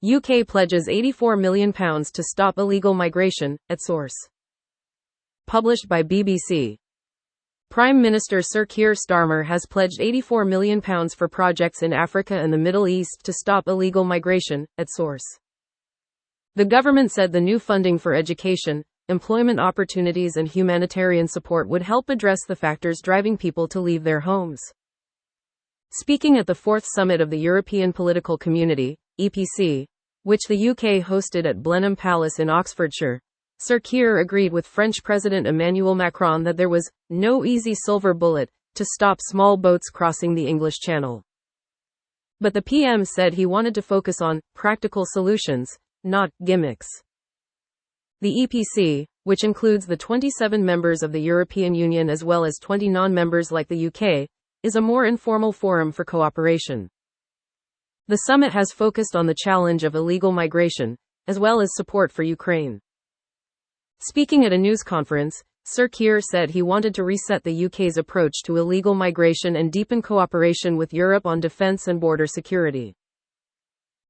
UK pledges £84 million to stop illegal migration, at source. Published by BBC. Prime Minister Sir Keir Starmer has pledged £84 million for projects in Africa and the Middle East to stop illegal migration, at source. The government said the new funding for education, employment opportunities and humanitarian support would help address the factors driving people to leave their homes. Speaking at the fourth summit of the European Political Community, EPC, which the UK hosted at Blenheim Palace in Oxfordshire, Sir Keir agreed with French President Emmanuel Macron that there was no easy silver bullet to stop small boats crossing the English Channel. But the PM said he wanted to focus on practical solutions, not gimmicks. The EPC, which includes the 27 members of the European Union as well as 20 non-members like the UK, is a more informal forum for cooperation. The summit has focused on the challenge of illegal migration, as well as support for Ukraine. Speaking at a news conference, Sir Keir said he wanted to reset the UK's approach to illegal migration and deepen cooperation with Europe on defence and border security.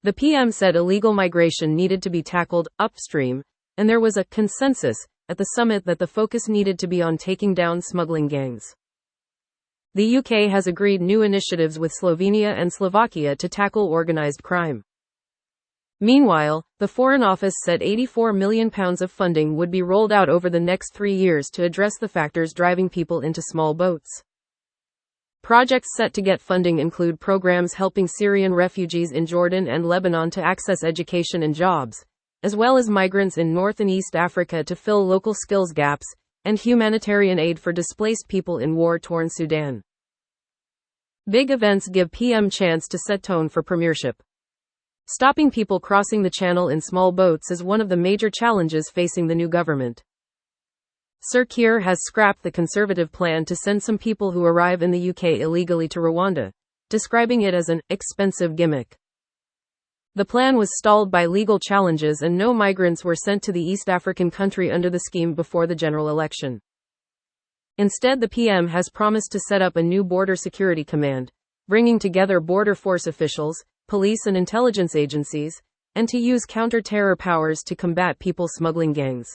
The PM said illegal migration needed to be tackled upstream, and there was a consensus at the summit that the focus needed to be on taking down smuggling gangs. The UK has agreed new initiatives with Slovenia and Slovakia to tackle organised crime. Meanwhile, the Foreign Office said £84 million of funding would be rolled out over the next 3 years to address the factors driving people into small boats. Projects set to get funding include programs helping Syrian refugees in Jordan and Lebanon to access education and jobs, as well as migrants in North and East Africa to fill local skills gaps, and humanitarian aid for displaced people in war-torn Sudan. Big events give PM chance to set tone for premiership. Stopping people crossing the channel in small boats is one of the major challenges facing the new government. Sir Keir has scrapped the Conservative plan to send some people who arrive in the UK illegally to Rwanda, describing it as an expensive gimmick. The plan was stalled by legal challenges and no migrants were sent to the East African country under the scheme before the general election. Instead, the PM has promised to set up a new border security command, bringing together border force officials, police and intelligence agencies, and to use counter-terror powers to combat people smuggling gangs.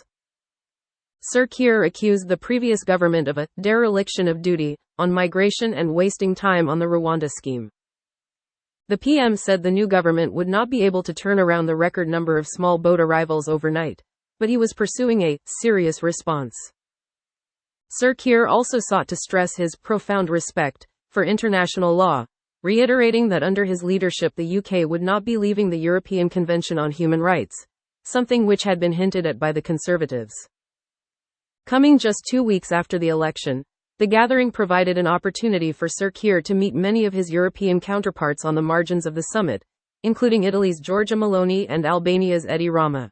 Sir Keir accused the previous government of a dereliction of duty on migration and wasting time on the Rwanda scheme. The PM said the new government would not be able to turn around the record number of small boat arrivals overnight, but he was pursuing a serious response. Sir Keir also sought to stress his profound respect for international law, reiterating that under his leadership the UK would not be leaving the European Convention on Human Rights, something which had been hinted at by the Conservatives. Coming just 2 weeks after the election, the gathering provided an opportunity for Sir Keir to meet many of his European counterparts on the margins of the summit, including Italy's Giorgia Meloni and Albania's Edi Rama.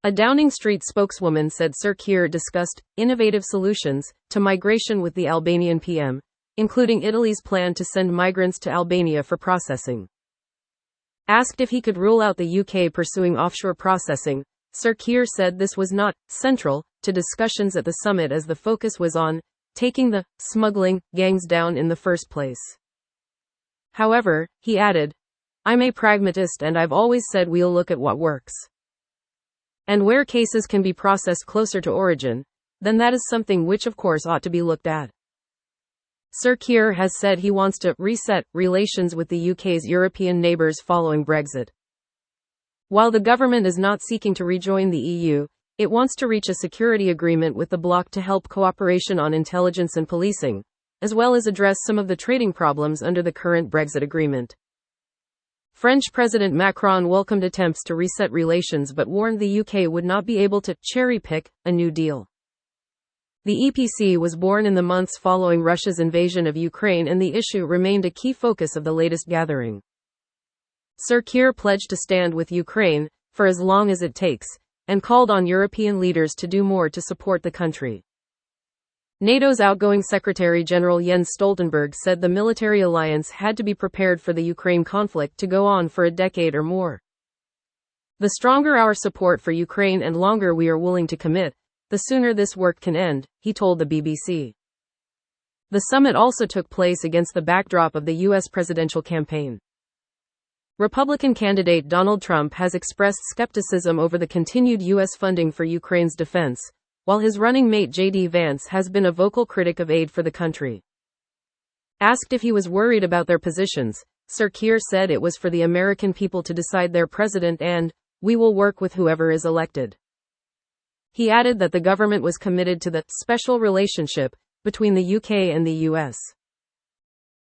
A Downing Street spokeswoman said Sir Keir discussed innovative solutions to migration with the Albanian PM, including Italy's plan to send migrants to Albania for processing. Asked if he could rule out the UK pursuing offshore processing, Sir Keir said this was not central to discussions at the summit as the focus was on taking the smuggling gangs down in the first place. However, he added, "I'm a pragmatist and I've always said we'll look at what works. And where cases can be processed closer to origin, then that is something which of course ought to be looked at." Sir Keir has said he wants to reset relations with the UK's European neighbours following Brexit. While the government is not seeking to rejoin the EU, it wants to reach a security agreement with the bloc to help cooperation on intelligence and policing, as well as address some of the trading problems under the current Brexit agreement. French President Macron welcomed attempts to reset relations but warned the UK would not be able to cherry-pick a new deal. The EPC was born in the months following Russia's invasion of Ukraine and the issue remained a key focus of the latest gathering. Sir Keir pledged to stand with Ukraine for as long as it takes, and called on European leaders to do more to support the country. NATO's outgoing Secretary-General Jens Stoltenberg said the military alliance had to be prepared for the Ukraine conflict to go on for a decade or more. "The stronger our support for Ukraine and longer we are willing to commit, the sooner this work can end," he told the BBC. The summit also took place against the backdrop of the US presidential campaign. Republican candidate Donald Trump has expressed skepticism over the continued U.S. funding for Ukraine's defense, while his running mate J.D. Vance has been a vocal critic of aid for the country. Asked if he was worried about their positions, Sir Keir said it was for the American people to decide their president and, "We will work with whoever is elected." He added that the government was committed to the special relationship between the UK and the US.